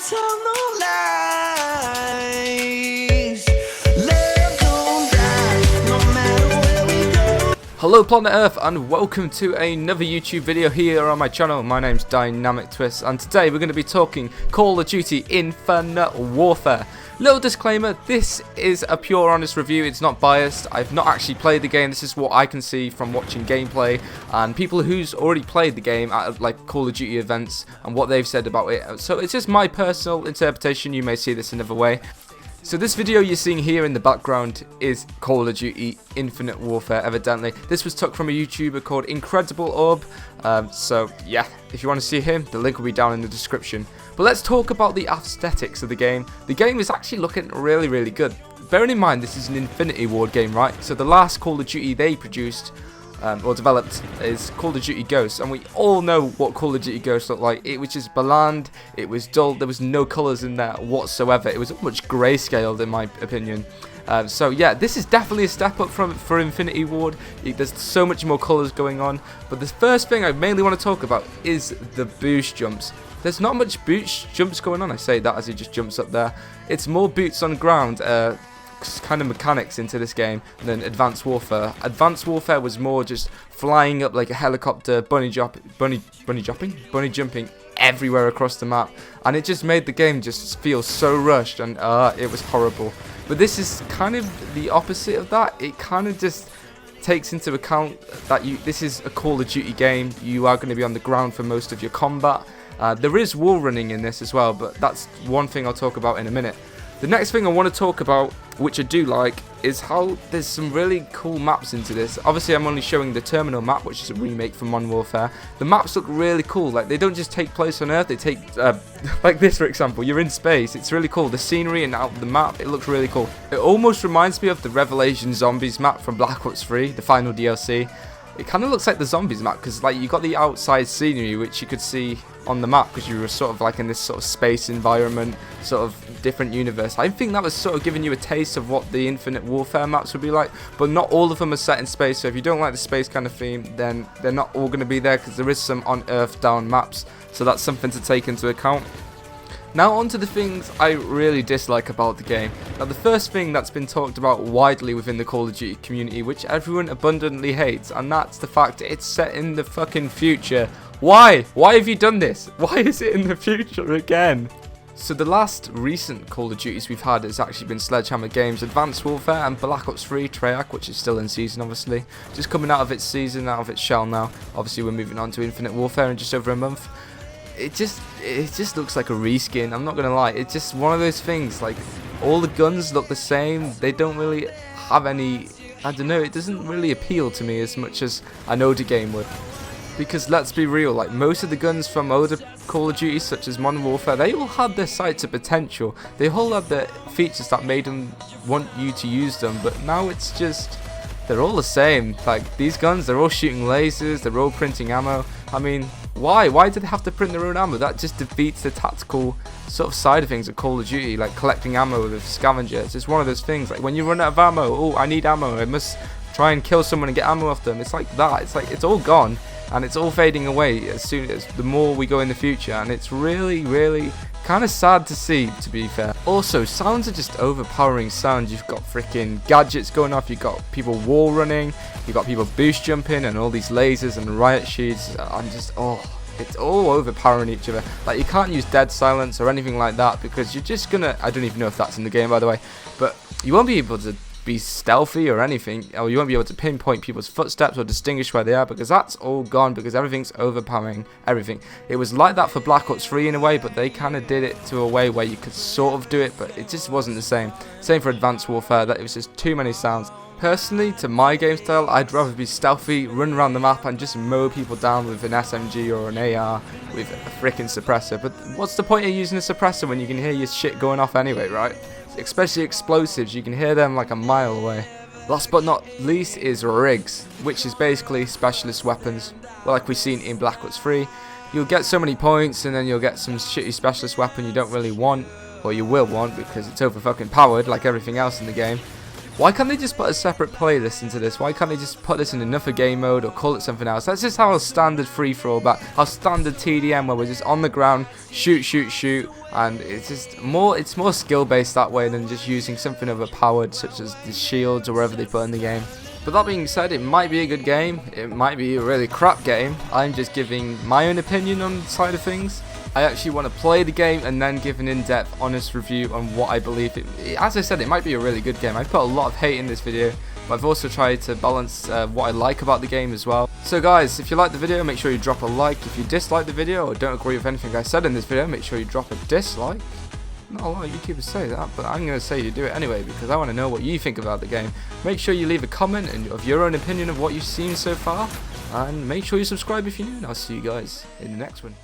tell no lies. Love don't die, no matter where we go. Hello Planet Earth and welcome to another YouTube video here on my channel. My name's Dynamic Twist and today we're going to be talking Call of Duty Infinite Warfare. Little disclaimer, this is a pure honest review, it's not biased. I've not actually played the game, this is what I can see from watching gameplay and people who's already played the game at like Call of Duty events and what they've said about it. So it's just my personal interpretation, you may see this another way. So this video you're seeing here in the background is Call of Duty Infinite Warfare, evidently. This was took from a YouTuber called Incredible Orb. So yeah, if you want to see him, the link will be down in the description. But let's talk about the aesthetics of the game. The game is actually looking really good. Bearing in mind this is an Infinity Ward game, right? So the last Call of Duty they produced or developed is Call of Duty Ghosts, and we all know what Call of Duty Ghosts looked like. It was just bland, it was dull, there was no colours in there whatsoever. It was much grayscaled in my opinion. So yeah, this is definitely a step up for Infinity Ward. There's so much more colours going on, but the first thing I mainly want to talk about is the boost jumps. There's not much boost jumps going on, I say that as he just jumps up there. It's more boots on ground, kind of mechanics into this game than Advanced Warfare. Advanced Warfare was more just flying up like a helicopter, bunny jumping everywhere across the map, and it just made the game just feel so rushed, and it was horrible. But this is kind of the opposite of that. It kind of just takes into account that this is a Call of Duty game. You are going to be on the ground for most of your combat. There is wall running in this as well, but that's one thing I'll talk about in a minute. The next thing I want to talk about, which I do like, is how there's some really cool maps into this. Obviously I'm only showing the Terminal map, which is a remake from Modern Warfare. The maps look really cool, like they don't just take place on Earth, they take, like this for example, you're in space, it's really cool. The scenery and out the map, it looks really cool. It almost reminds me of the Revelation Zombies map from Black Ops 3, the final DLC. It kind of looks like the Zombies map, because like you got the outside scenery which you could see on the map, because you were sort of like in this sort of space environment, sort of different universe. I think that was sort of giving you a taste of what the Infinite Warfare maps would be like, but not all of them are set in space, so if you don't like the space kind of theme, then they're not all going to be there, because there is some on Earth down maps, so that's something to take into account. Now on to the things I really dislike about the game. Now the first thing that's been talked about widely within the Call of Duty community, which everyone abundantly hates, and that's the fact it's set in the fucking future. Why? Why have you done this? Why is it in the future again? So the last recent Call of Duties we've had has actually been Sledgehammer Games, Advanced Warfare and Black Ops 3 Treyarch, which is still in season obviously. Just coming out of its season, out of its shell now. Obviously we're moving on to Infinite Warfare in just over a month. It just looks like a reskin, I'm not gonna lie. It's just one of those things, like all the guns look the same, they don't really have any, I don't know, it doesn't really appeal to me as much as an older game would. Because let's be real, like most of the guns from older Call of Duty such as Modern Warfare, they all had their sights of potential, they all had the features that made them want you to use them, but now it's just, they're all the same. Like these guns, they're all shooting lasers, they're all printing ammo. I mean, why do they have to print their own ammo? That just defeats the tactical sort of side of things of Call of Duty, like collecting ammo with scavengers. It's one of those things, like when you run out of ammo, oh I need ammo, I must try and kill someone and get ammo off them. It's like that, it's like it's all gone and it's all fading away as soon as the more we go in the future, and it's really kind of sad to see, to be fair. Also, sounds are just overpowering sound. You've got freaking gadgets going off, you've got people wall running, you've got people boost jumping and all these lasers and riot shields. I'm just, it's all overpowering each other. Like you can't use dead silence or anything like that, because you're just gonna, I don't even know if that's in the game by the way, but you won't be able to be stealthy or anything, or you won't be able to pinpoint people's footsteps or distinguish where they are, because that's all gone, because everything's overpowering everything. It was like that for Black Ops 3 in a way, but they kind of did it to a way where you could sort of do it, but it just wasn't the same. Same for Advanced Warfare, that it was just too many sounds. Personally, to my game style, I'd rather be stealthy, run around the map and just mow people down with an SMG or an AR with a freaking suppressor. But what's the point of using a suppressor when you can hear your shit going off anyway, right? Especially explosives, you can hear them like a mile away. Last but not least is rigs, which is basically specialist weapons. Well, like we've seen in Black Ops 3, you'll get so many points and then you'll get some shitty specialist weapon you don't really want, or you will want because it's over fucking powered like everything else in the game. Why can't they just put a separate playlist into this? Why can't they just put this in another game mode or call it something else? That's just how standard free-for-all, but our standard TDM where we're just on the ground, shoot, shoot, shoot, and it's more skill-based that way than just using something overpowered such as the shields or whatever they put in the game. But that being said, it might be a good game, it might be a really crap game. I'm just giving my own opinion on the side of things. I actually want to play the game and then give an in-depth, honest review on what I believe. As I said, it might be a really good game. I put a lot of hate in this video, but I've also tried to balance what I like about the game as well. So guys, if you like the video, make sure you drop a like. If you dislike the video or don't agree with anything I said in this video, make sure you drop a dislike. Not a lot of YouTubers say that, but I'm going to say you do it anyway because I want to know what you think about the game. Make sure you leave a comment of your own opinion of what you've seen so far, and make sure you subscribe if you're new, and I'll see you guys in the next one.